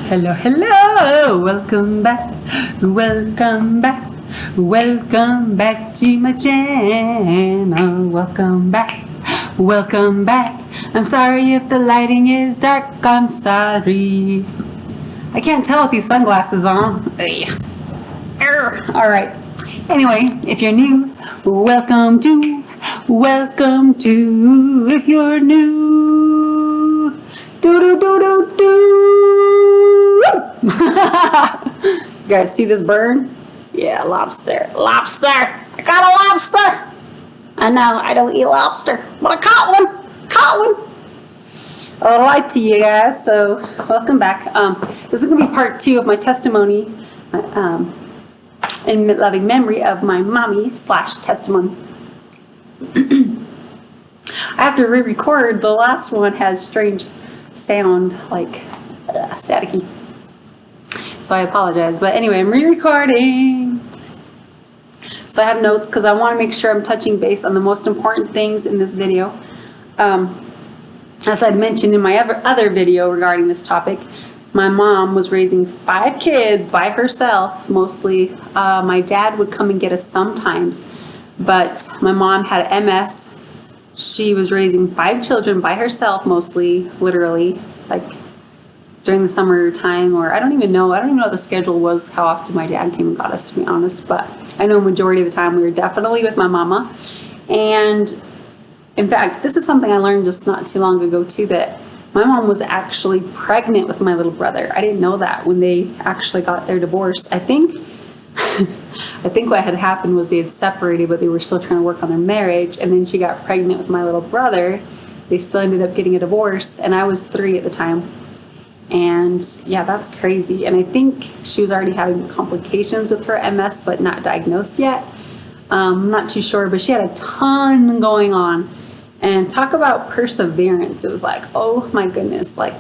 Hello, hello, welcome back, welcome back, welcome back to my channel, welcome back, welcome back. I'm sorry if the lighting is dark, I'm sorry. I can't tell with these sunglasses on. Alright, anyway, if you're new, welcome to, if you're new, You guys see this bird? Yeah, lobster. Lobster! I got a lobster! I know, I don't eat lobster, but I caught one! I'll lie to you guys, so welcome back. This is going to be part 2 of my testimony in loving memory of my mommy / testimony. I have to re-record. The last one has strange sound, like staticky. So I apologize. But anyway, I'm re-recording. So I have notes because I want to make sure I'm touching base on the most important things in this video. As I mentioned in my other video regarding this topic, my mom was raising 5 kids by herself, mostly. My dad would come and get us sometimes, but my mom had MS. She was raising 5 children by herself, mostly, literally, like during the summer time, or I don't even know what the schedule was, how often my dad came and got us, to be honest, but I know majority of the time we were definitely with my mama. And in fact, this is something I learned just not too long ago too, that my mom was actually pregnant with my little brother. I didn't know that when they actually got their divorce. I think what had happened was they had separated, but they were still trying to work on their marriage, and then she got pregnant with my little brother. They still ended up getting a divorce, and I was 3 at the time. And yeah, that's crazy. And I think she was already having complications with her MS, but not diagnosed yet. I'm not too sure, but she had a ton going on. And talk about perseverance. It was like, oh my goodness, like,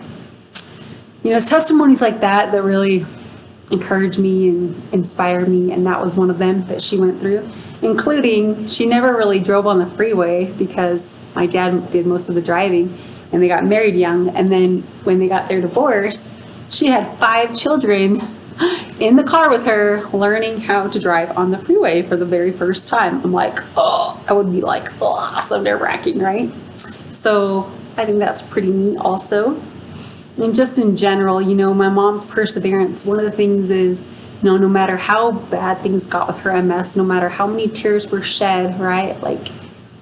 you know, it's testimonies like that that really encourage me and inspire me. And that was one of them that she went through, including she never really drove on the freeway because my dad did most of the driving. And they got married young, and then when they got their divorce, she had 5 children in the car with her learning how to drive on the freeway for the very first time. I'm like, oh, I would be like, oh, so nerve-wracking, right? So I think that's pretty neat also. And just in general, you know, my mom's perseverance, one of the things is, you know, no matter how bad things got with her MS, no matter how many tears were shed, right? Like,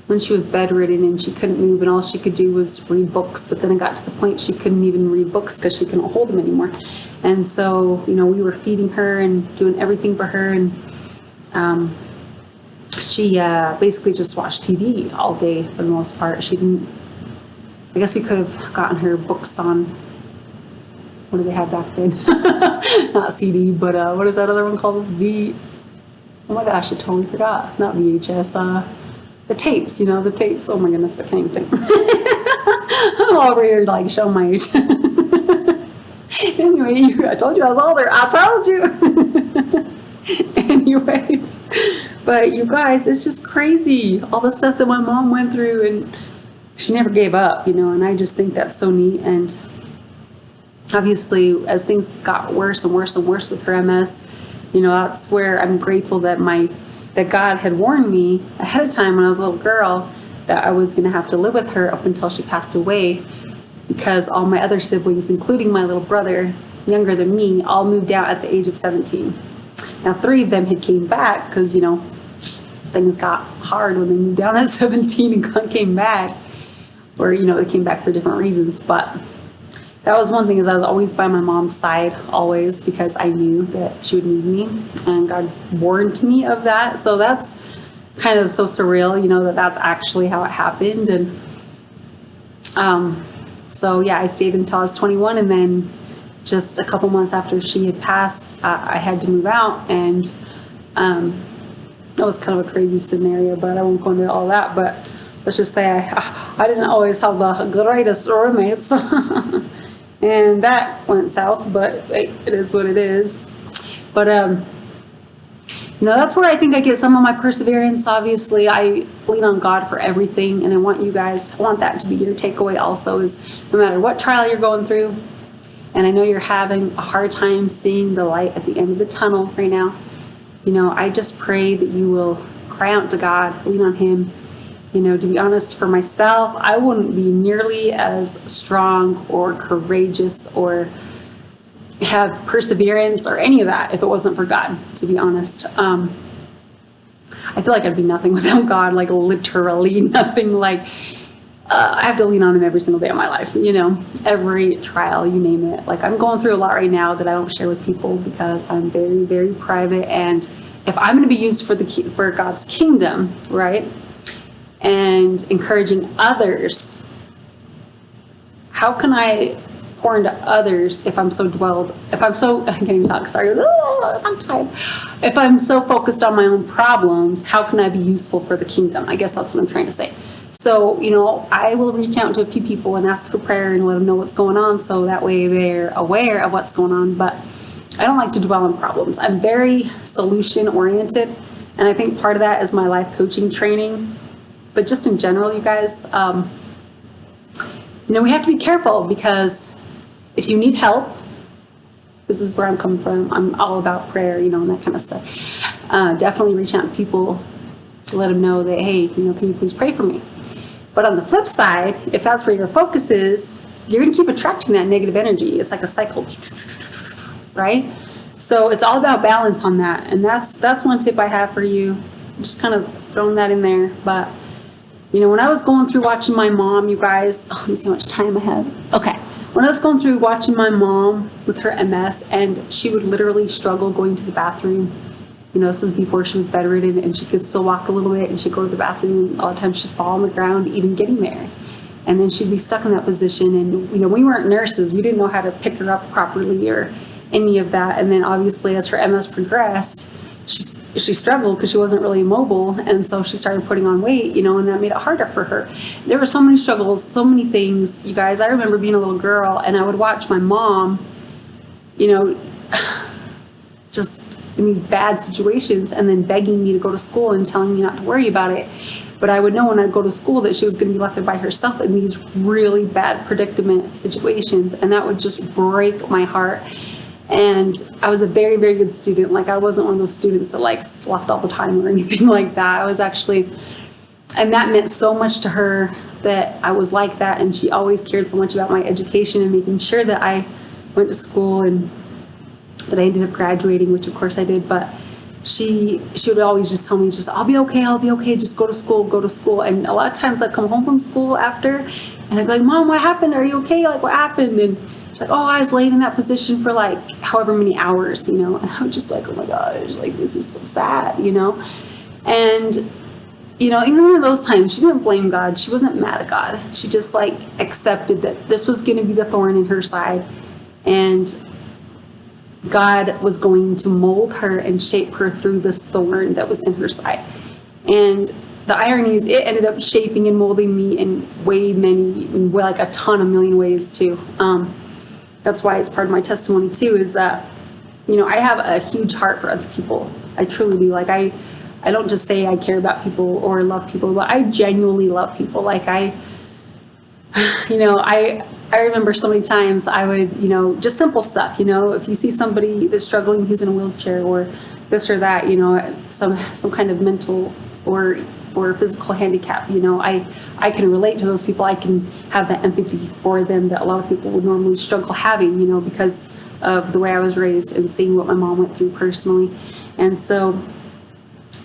when she was bedridden and she couldn't move and all she could do was read books, but then it got to the point she couldn't even read books because she couldn't hold them anymore. And so, you know, we were feeding her and doing everything for her, and she basically just watched TV all day for the most part. She didn't, I guess we could have gotten her books on, what did they have back then? Not CD, but what is that other one called? Oh my gosh, I totally forgot. Not VHS, the tapes, you know, the tapes. Oh my goodness, I can't even think. I'm over here like showing my age. Anyway, I told you I was older. I told you. Anyways, but you guys, it's just crazy. All the stuff that my mom went through, and she never gave up, you know, and I just think that's so neat. And obviously, as things got worse and worse and worse with her MS, you know, that's where I'm grateful that that God had warned me ahead of time when I was a little girl that I was going to have to live with her up until she passed away, because all my other siblings, including my little brother, younger than me, all moved out at the age of 17. Now 3 of them had came back because, you know, things got hard when they moved down at 17 and came back, or, you know, they came back for different reasons. But that was one thing, is I was always by my mom's side, always, because I knew that she would need me, and God warned me of that. So that's kind of so surreal, you know, that that's actually how it happened. And so yeah, I stayed until I was 21, and then just a couple months after she had passed, I had to move out, and that was kind of a crazy scenario, but I won't go into all that. But let's just say I didn't always have the greatest roommates. And that went south, but it is what it is. But, you know, that's where I think I get some of my perseverance. Obviously, I lean on God for everything, and I want that to be your takeaway also, is no matter what trial you're going through, and I know you're having a hard time seeing the light at the end of the tunnel right now, I just pray that you will cry out to God, lean on Him. To be honest, for myself, I wouldn't be nearly as strong or courageous or have perseverance or any of that if it wasn't for God, to be honest. I feel like I'd be nothing without God, like literally nothing. Like I have to lean on Him every single day of my life, every trial, you name it. Like I'm going through a lot right now that I don't share with people because I'm very, very private. And if I'm going to be used for God's kingdom, right, and encouraging others, how can I pour into others if I'm so I can't even talk, sorry, I'm tired. If I'm so focused on my own problems, how can I be useful for the kingdom? I guess that's what I'm trying to say. So, I will reach out to a few people and ask for prayer and let them know what's going on, so that way they're aware of what's going on. But I don't like to dwell on problems. I'm very solution oriented, and I think part of that is my life coaching training. But just in general, you guys, we have to be careful, because if you need help, this is where I'm coming from. I'm all about prayer, and that kind of stuff. Definitely reach out to people to let them know that, hey, can you please pray for me? But on the flip side, if that's where your focus is, you're going to keep attracting that negative energy. It's like a cycle, right? So it's all about balance on that. And that's one tip I have for you. I'm just kind of throwing that in there. But, when I was going through watching my mom, you guys, let me see how much time I have. Okay. When I was going through watching my mom with her MS, and she would literally struggle going to the bathroom. This was before she was bedridden, and she could still walk a little bit, and she'd go to the bathroom, and all the time she'd fall on the ground even getting there. And then she'd be stuck in that position, and we weren't nurses. We didn't know how to pick her up properly or any of that. And then obviously as her MS progressed, she struggled because she wasn't really mobile, and so she started putting on weight, and that made it harder for her. There were so many struggles, so many things, you guys. I remember being a little girl, and I would watch my mom, just in these bad situations, and then begging me to go to school and telling me not to worry about it. But I would know when I'd go to school that she was going to be left there by herself in these really bad predicament situations, and that would just break my heart. And I was a very, very good student. Like, I wasn't one of those students that slept all the time or anything like that. I was actually, and that meant so much to her that I was like that. And she always cared so much about my education and making sure that I went to school and that I ended up graduating, which of course I did. But she would always just tell me, I'll be okay, just go to school. And a lot of times I'd come home from school after, and I'd be like, Mom, what happened? Are you okay? Like, what happened? And like, oh, I was laying in that position for however many hours, and I was just like, oh my gosh, this is so sad, and even in those times, she didn't blame God. She wasn't mad at God. She just accepted that this was going to be the thorn in her side, and God was going to mold her and shape her through this thorn that was in her side. And the irony is, it ended up shaping and molding me in a ton, a million ways too. That's why it's part of my testimony too, is that, I have a huge heart for other people. I truly do. I don't just say I care about people or love people, but I genuinely love people. I remember so many times I would, just simple stuff, if you see somebody that's struggling who's in a wheelchair or this or that, some kind of mental or physical handicap, I can relate to those people. I can have that empathy for them that a lot of people would normally struggle having, because of the way I was raised and seeing what my mom went through personally. And so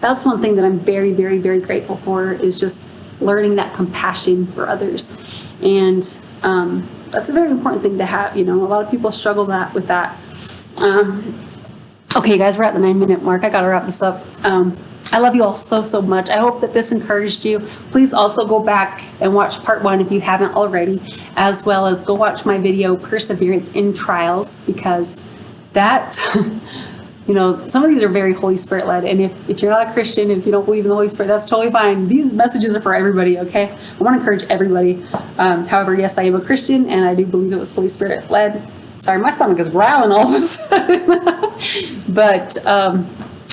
that's one thing that I'm very, very, very grateful for, is just learning that compassion for others. And that's a very important thing to have. A lot of people struggle with that. Okay, guys, we're at the 9-minute mark. I got to wrap this up. I love you all so, so much. I hope that this encouraged you. Please also go back and watch part 1 if you haven't already, as well as go watch my video, Perseverance in Trials, because that, some of these are very Holy Spirit led. And if you're not a Christian, if you don't believe in the Holy Spirit, that's totally fine. These messages are for everybody, okay? I want to encourage everybody. However, yes, I am a Christian, and I do believe it was Holy Spirit led. Sorry, my stomach is growling all of a sudden. But,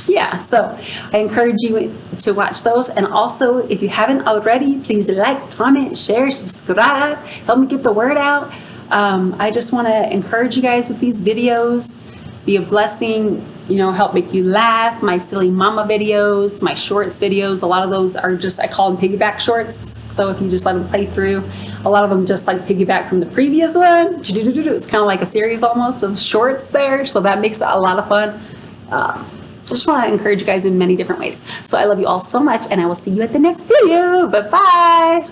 yeah, so I encourage you to watch those. And also, if you haven't already, please like, comment, share, subscribe. Help me get the word out. I just want to encourage you guys with these videos. Be a blessing, help make you laugh. My silly mama videos, my shorts videos, a lot of those are just, I call them piggyback shorts. So if you just let them play through, a lot of them just like piggyback from the previous one. It's kind of like a series almost of shorts there. So that makes it a lot of fun. I just want to encourage you guys in many different ways. So I love you all so much, and I will see you at the next video. Bye-bye.